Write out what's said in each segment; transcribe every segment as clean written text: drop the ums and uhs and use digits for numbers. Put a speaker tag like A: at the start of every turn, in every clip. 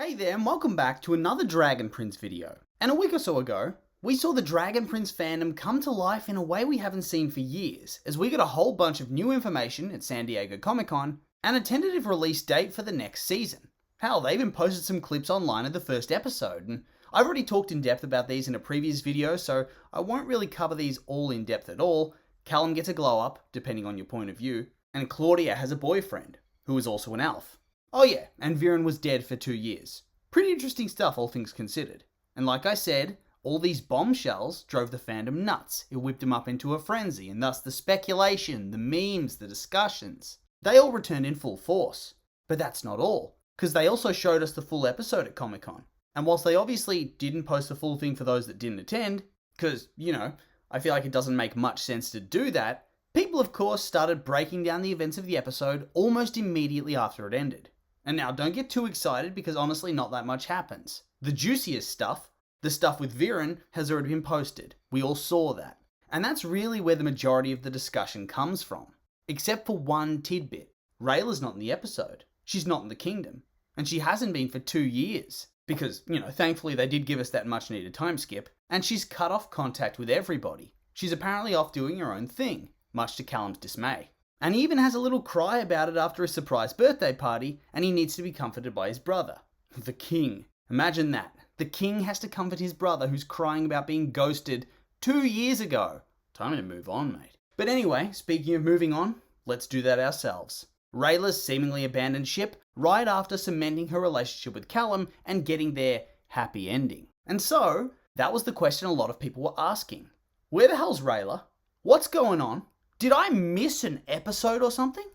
A: Hey there, and welcome back to another Dragon Prince video. And a week or so ago, we saw the Dragon Prince fandom come to life in a way we haven't seen for years, as we got a whole bunch of new information at San Diego Comic-Con and a tentative release date for the next season. Hell, they even posted some clips online of the first episode, and I've already talked in depth about these in a previous video, so I won't really cover these all in depth at all. Callum gets a glow up, depending on your point of view, and Claudia has a boyfriend, who is also an elf. Oh yeah, and Viren was dead for 2 years. Pretty interesting stuff, all things considered. And like I said, all these bombshells drove the fandom nuts. It whipped them up into a frenzy, and thus the speculation, the memes, the discussions. They all returned in full force. But that's not all, because they also showed us the full episode at Comic-Con. And whilst they obviously didn't post the full thing for those that didn't attend, because, I feel like it doesn't make much sense to do that, people of course started breaking down the events of the episode almost immediately after it ended. And now, don't get too excited because honestly not that much happens. The juiciest stuff, the stuff with Viren, has already been posted. We all saw that. And that's really where the majority of the discussion comes from. Except for one tidbit. Rayla's not in the episode. She's not in the kingdom. And she hasn't been for 2 years. Because, thankfully they did give us that much needed time skip. And she's cut off contact with everybody. She's apparently off doing her own thing, much to Callum's dismay. And he even has a little cry about it after a surprise birthday party, and he needs to be comforted by his brother. The king. Imagine that. The king has to comfort his brother who's crying about being ghosted 2 years ago. Time to move on, mate. But anyway, speaking of moving on, let's do that ourselves. Rayla's seemingly abandoned ship right after cementing her relationship with Callum and getting their happy ending. And so, that was the question a lot of people were asking. Where the hell's Rayla? What's going on? Did I miss an episode or something?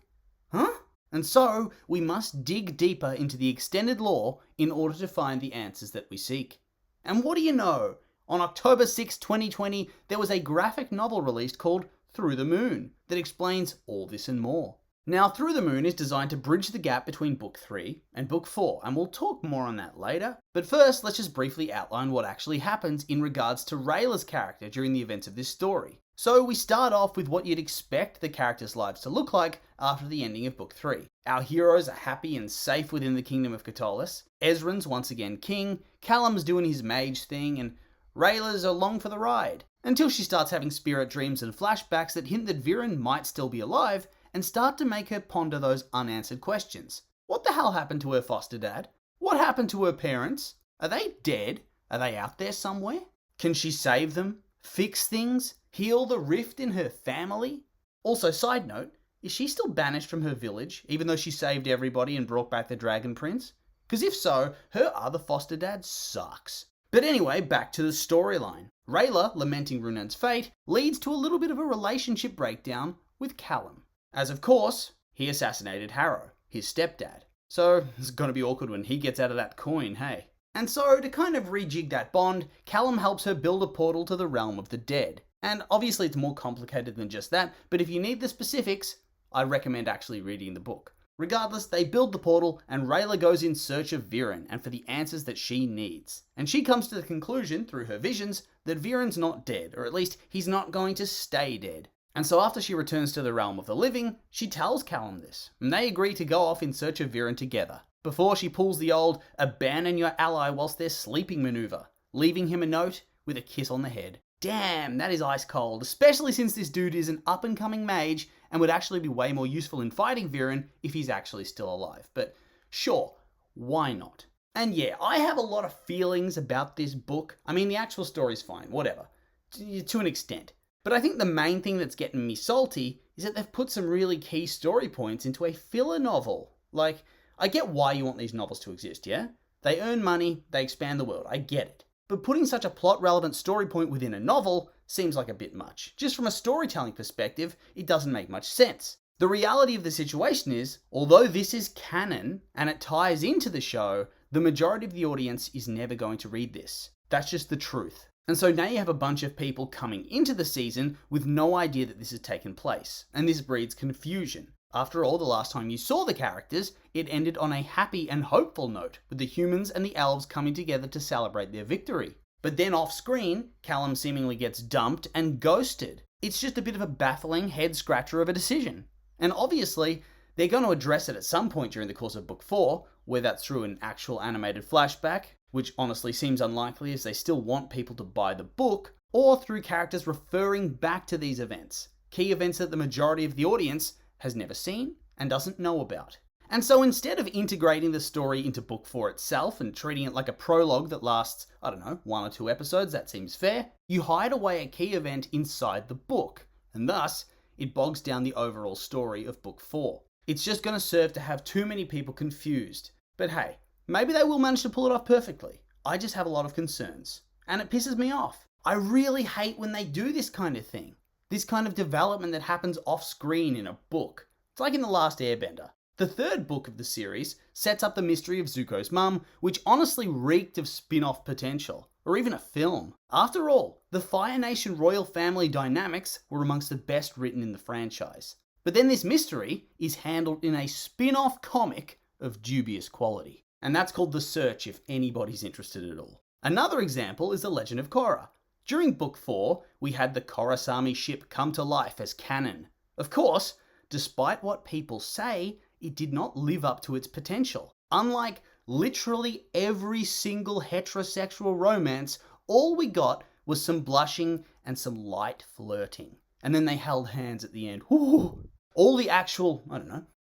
A: Huh? And so, we must dig deeper into the extended lore in order to find the answers that we seek. And what do you know? On October 6, 2020, there was a graphic novel released called Through the Moon that explains all this and more. Now, Through the Moon is designed to bridge the gap between Book 3 and Book 4, and we'll talk more on that later. But first, let's just briefly outline what actually happens in regards to Rayla's character during the events of this story. So we start off with what you'd expect the characters' lives to look like after the ending of Book 3. Our heroes are happy and safe within the kingdom of Catullus, Ezran's once again king, Callum's doing his mage thing, and Rayla's along for the ride. Until she starts having spirit dreams and flashbacks that hint that Viren might still be alive, and start to make her ponder those unanswered questions. What the hell happened to her foster dad? What happened to her parents? Are they dead? Are they out there somewhere? Can she save them? Fix things? Heal the rift in her family? Also, side note, is she still banished from her village, even though she saved everybody and brought back the Dragon Prince? Because if so, her other foster dad sucks. But anyway, back to the storyline. Rayla, lamenting Runan's fate, leads to a little bit of a relationship breakdown with Callum. As of course, he assassinated Harrow, his stepdad. So, it's gonna be awkward when he gets out of that coin, hey? And so, to kind of rejig that bond, Callum helps her build a portal to the realm of the dead. And obviously it's more complicated than just that, but if you need the specifics, I recommend actually reading the book. Regardless, they build the portal, and Rayla goes in search of Viren and for the answers that she needs. And she comes to the conclusion, through her visions, that Viren's not dead, or at least he's not going to stay dead. And so after she returns to the realm of the living, she tells Callum this, and they agree to go off in search of Viren together, before she pulls the old abandon your ally whilst they're sleeping maneuver, leaving him a note with a kiss on the head. Damn, that is ice cold, especially since this dude is an up-and-coming mage and would actually be way more useful in fighting Viren if he's actually still alive. But sure, why not? And yeah, I have a lot of feelings about this book. I mean, the actual story's fine, whatever, to an extent. But I think the main thing that's getting me salty is that they've put some really key story points into a filler novel. Like, I get why you want these novels to exist, yeah? They earn money, they expand the world, I get it. But putting such a plot-relevant story point within a novel seems like a bit much. Just from a storytelling perspective, it doesn't make much sense. The reality of the situation is, although this is canon and it ties into the show, the majority of the audience is never going to read this. That's just the truth. And so now you have a bunch of people coming into the season with no idea that this has taken place, and this breeds confusion. After all, the last time you saw the characters, it ended on a happy and hopeful note, with the humans and the elves coming together to celebrate their victory. But then off screen, Callum seemingly gets dumped and ghosted. It's just a bit of a baffling head scratcher of a decision. And obviously, they're going to address it at some point during the course of Book 4. whether that's through an actual animated flashback, which honestly seems unlikely as they still want people to buy the book, or through characters referring back to these events, key events that the majority of the audience has never seen and doesn't know about. And so instead of integrating the story into book 4 itself and treating it like a prologue that lasts, 1 or 2 episodes, that seems fair, you hide away a key event inside the book, and thus it bogs down the overall story of book 4. It's just going to serve to have too many people confused. But hey, maybe they will manage to pull it off perfectly. I just have a lot of concerns, and it pisses me off. I really hate when they do this kind of thing. This kind of development that happens off screen in a book. It's like in The Last Airbender. The 3rd book of the series sets up the mystery of Zuko's mum, which honestly reeked of spin-off potential, or even a film. After all, the Fire Nation royal family dynamics were amongst the best written in the franchise. But then this mystery is handled in a spin-off comic of dubious quality. And that's called The Search if anybody's interested at all. Another example is The Legend of Korra. During book 4, we had the Korrasami ship come to life as canon. Of course, despite what people say, it did not live up to its potential. Unlike literally every single heterosexual romance, all we got was some blushing and some light flirting. And then they held hands at the end. Ooh. All the actual,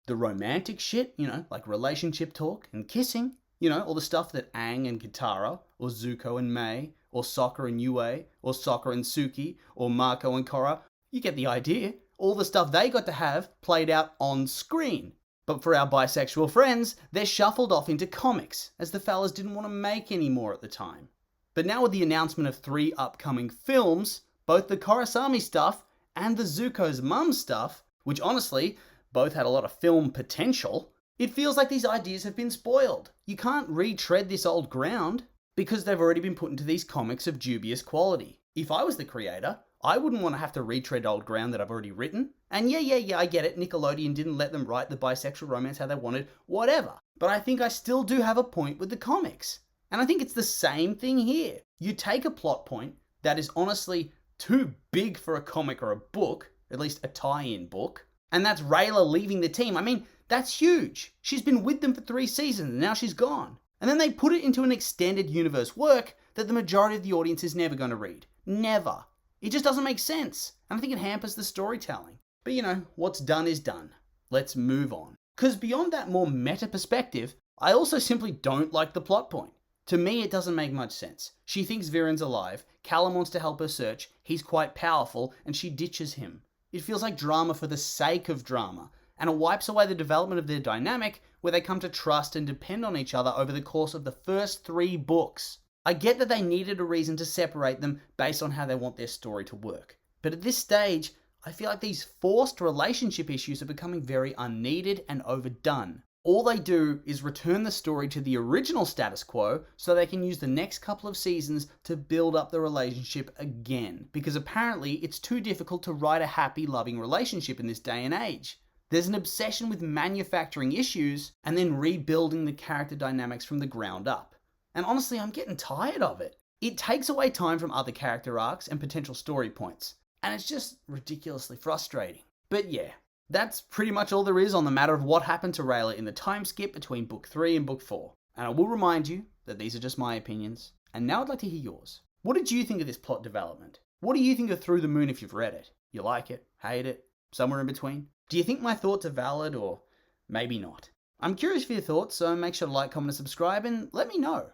A: the romantic shit, like relationship talk and kissing, all the stuff that Aang and Katara, or Zuko and Mei, or Sokka and Yue, or Sokka and Suki, or Mako and Korra, you get the idea. All the stuff they got to have played out on screen. But for our bisexual friends, they're shuffled off into comics, as the fellas didn't want to make any more at the time. But now with the announcement of 3 upcoming films, both the Korrasami stuff and the Zuko's mum stuff, which honestly, both had a lot of film potential, it feels like these ideas have been spoiled. You can't retread this old ground, because they've already been put into these comics of dubious quality. If I was the creator, I wouldn't want to have to retread old ground that I've already written. And yeah, I get it, Nickelodeon didn't let them write the bisexual romance how they wanted, whatever. But I think I still do have a point with the comics. And I think it's the same thing here. You take a plot point that is honestly too big for a comic or a book, at least a tie-in book, and that's Rayla leaving the team. I mean, that's huge. She's been with them for 3 seasons and now she's gone. And then they put it into an extended universe work that the majority of the audience is never going to read. Never. It just doesn't make sense. And I think it hampers the storytelling. But what's done is done. Let's move on. Because beyond that more meta perspective, I also simply don't like the plot point. To me, it doesn't make much sense. She thinks Viren's alive, Callum wants to help her search, he's quite powerful, and she ditches him. It feels like drama for the sake of drama, and it wipes away the development of their dynamic where they come to trust and depend on each other over the course of the first 3 books. I get that they needed a reason to separate them based on how they want their story to work. But at this stage, I feel like these forced relationship issues are becoming very unneeded and overdone. All they do is return the story to the original status quo so they can use the next couple of seasons to build up the relationship again. Because apparently it's too difficult to write a happy, loving relationship in this day and age. There's an obsession with manufacturing issues and then rebuilding the character dynamics from the ground up. And honestly, I'm getting tired of it. It takes away time from other character arcs and potential story points. And it's just ridiculously frustrating. But yeah, that's pretty much all there is on the matter of what happened to Rayla in the time skip between book 3 and book 4. And I will remind you that these are just my opinions. And now I'd like to hear yours. What did you think of this plot development? What do you think of Through the Moon if you've read it? You like it? Hate it? Somewhere in between? Do you think my thoughts are valid or maybe not? I'm curious for your thoughts, so make sure to like, comment, and subscribe and let me know.